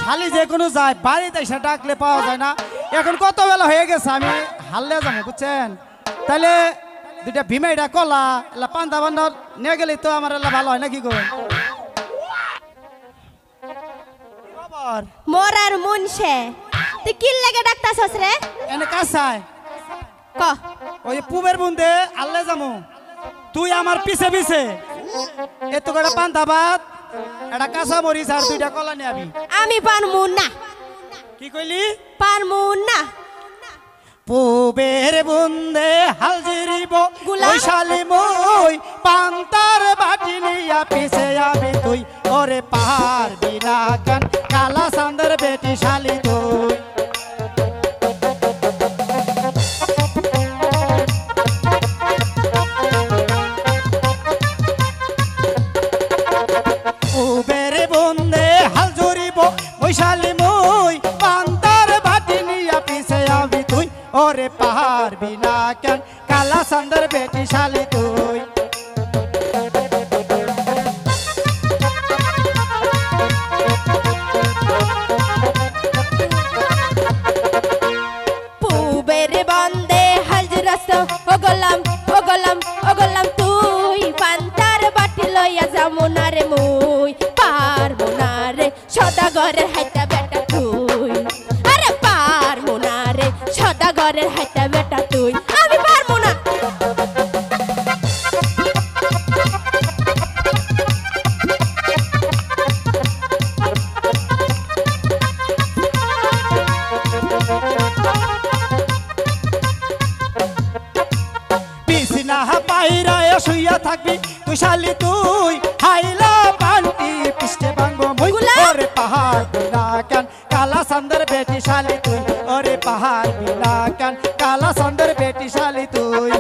শালি যে কোনো যায় বাড়িতে এসে ডাকলে পাওয়া যায় না। এখন কত বেলা হয়ে গেছে, আমি হারলে যাবো বুঝছেন। তাহলে দুইটা ভিমাইটা কলা এলা পান্তা বান্ধার নিয়ে গেলে তো আমার এলা ভালো হয় নাকি গো। মোর আর মুনশে তুই কি লাগে ডাকতাছস রে? এনে কাছায় ক ওই পুবের বুন্দে আল্লে যামু, তুই আমার পিছে পিছে এত করে পান্তা ভাত এটা কাঁচা মরিচ আর দুইটা কলা নিয়ে আবি। আমি পারমু না। কি কইলি? পারমু না। পুবের বুন্দে হাল জিরিব গুলাম। ওই শালি মই পান্তার বাটি নিয়া পিছে আবি তুই। ওরে পাহাড় বিনা গান কালা সান্দর বেটি শালি তুই। পুবের বুন্দে হাল জুরিব ওই শালি মই পান্তার বাটি নিয়া পিছে আবি তুই। ওরে পাহাড় বিনা কেন কালা সান্দর বেটি শালি তুই। পুবের বন্দে হাজরাস ও গোলাম ও গোলাম ও গোলাম তুই পান্তার বাটি লইয়া যামু না রে মুই। পারমু না রে সদাগরের হাইটা বেটা তুই। আরে পারমু না রে সদাগরের হাইটা বেটা তুই। আমি পারমু না। বিছনা পাইরা শুইয়া থাকবি তুই শালি তুই। হাইলা পান্তি পিষ্টে ভাঙবো মই। গুলাম। ওরে পাহাড় বিনা কেন কালা সান্দর বেটি শালি তুই। ওরে পাহাড় বিনা কেন কালা সান্দর বেটি শালি তুই।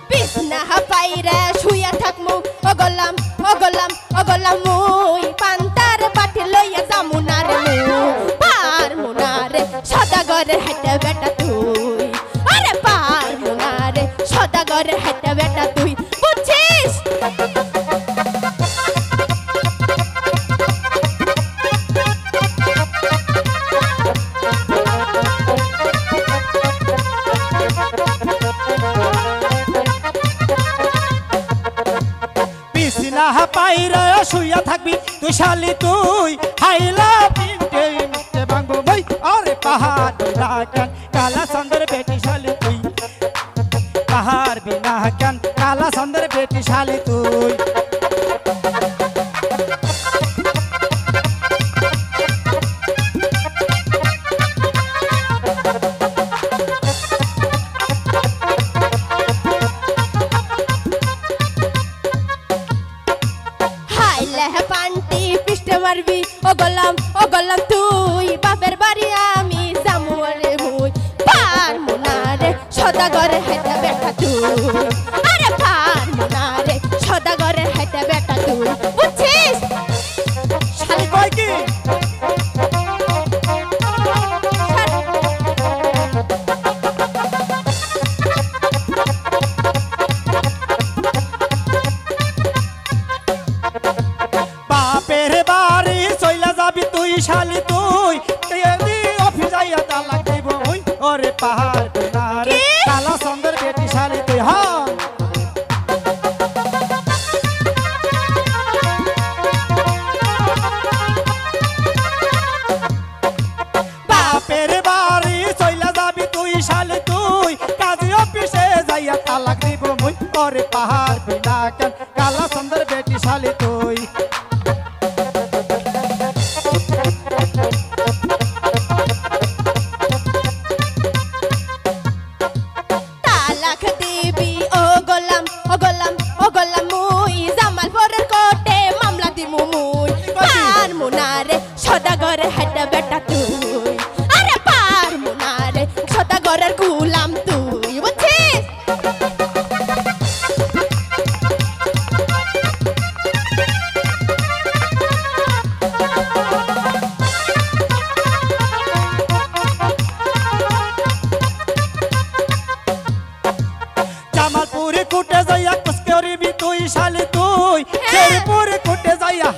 বিছনা পাইরা শুইয়া থাকমু ও গোলাম ও গোলাম ও গোলাম মুই পান্তার বাটি লইয়া যামু না রে মুই। পারমু না রে সদাগরের হাইটা বেটা তুই। আরে পারমু না রে সদাগরের হাইটা বেটা তুই। বুঝছিস? বিছনা পাইরা শুইয়া থাকবি তুই শালি তুই। হাইলা পিষ্টে মিষ্টে ভাঙবো মই। ওরে পাহাড় বিনা কেন কালা সান্দর বেটি শালি তুই। পাহাড় বিনা কেন কালা সান্দর বেটি শালি তুই। হাইলে পান্তি পিষ্টে মারবি ও গোলাম তুই। বাপের বাড়ি আমি যামু রে মুই। পারমু না রে সদাগরের হাইটা বেটা তুই। আরে পারমু না রে সদাগরের হাইটা বেটা তুই। বুঝছিস? শালি কয় কি? বাপের বাড়ি চইলা যাবি তুই শালি তুই। অফিস যাইয়া তালাক দিব ওই। ওরে পাহাড় বিনা রে কি? কালা সুন্দর বেটি শালি তুই। হ্যাঁ বাপের বাড়ি চইলা যাবি তুই শালি তুই। কাজী অফিসে যাইয়া তালাক দিব মুই। ওরে পাহাড় বিনা কেন কালা সুন্দর বেটি শালি তুই। তালাক দিবি ও গোলাম ও গোলাম ও গোলাম মুই। জামালপুরের কোর্টে মামলা দিমু মুই। পারমু না রে সদাগরের হাইটা বেটা তুই। আরে পারমু না রে সদাগরের গুলাম তুই। বুঝছিস?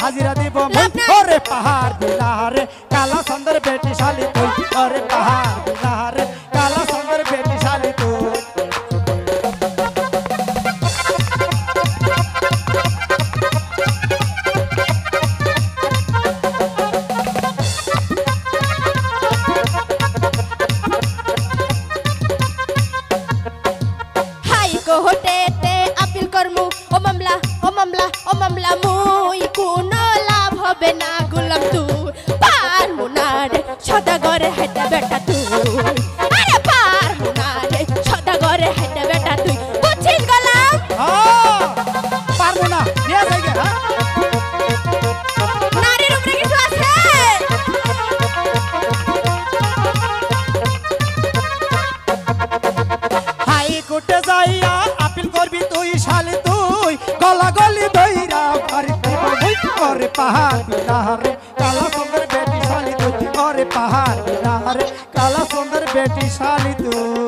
হাজিরা দিব লাভ নাই। ওরে পাহাড় বিলারে কালা সুন্দর বেটি শালি তুই ওরে পাহাড় বিলারে কালা সুন্দর বেটি শালি তুই হাই কোর্টেতে আপিল করমু ও মামলা ও মামলা ও মামলা মুই কোনো লাভ হবে না গুলাম তুই পারমু না রে সদাগরে হেঁটে বেটা তুই আরে পারমু না রে সদাগরে হেঁটে বেটা তুই বুঝছিস গোলাম পারবো না নিয়ে যাই গে হ্যাঁ নারীর উপরে কিছু আছে হাই কোর্টে যাইয়া আপিল করবি তুই শালি তুই গলা গলি দইরা বাড়ি দিব মুই ওরে পাহাড় বিলারে কালা সুন্দর বেটি শালি তুই ওরে পাহাড় বিলারে কালা সুন্দর বেটি শালি তুই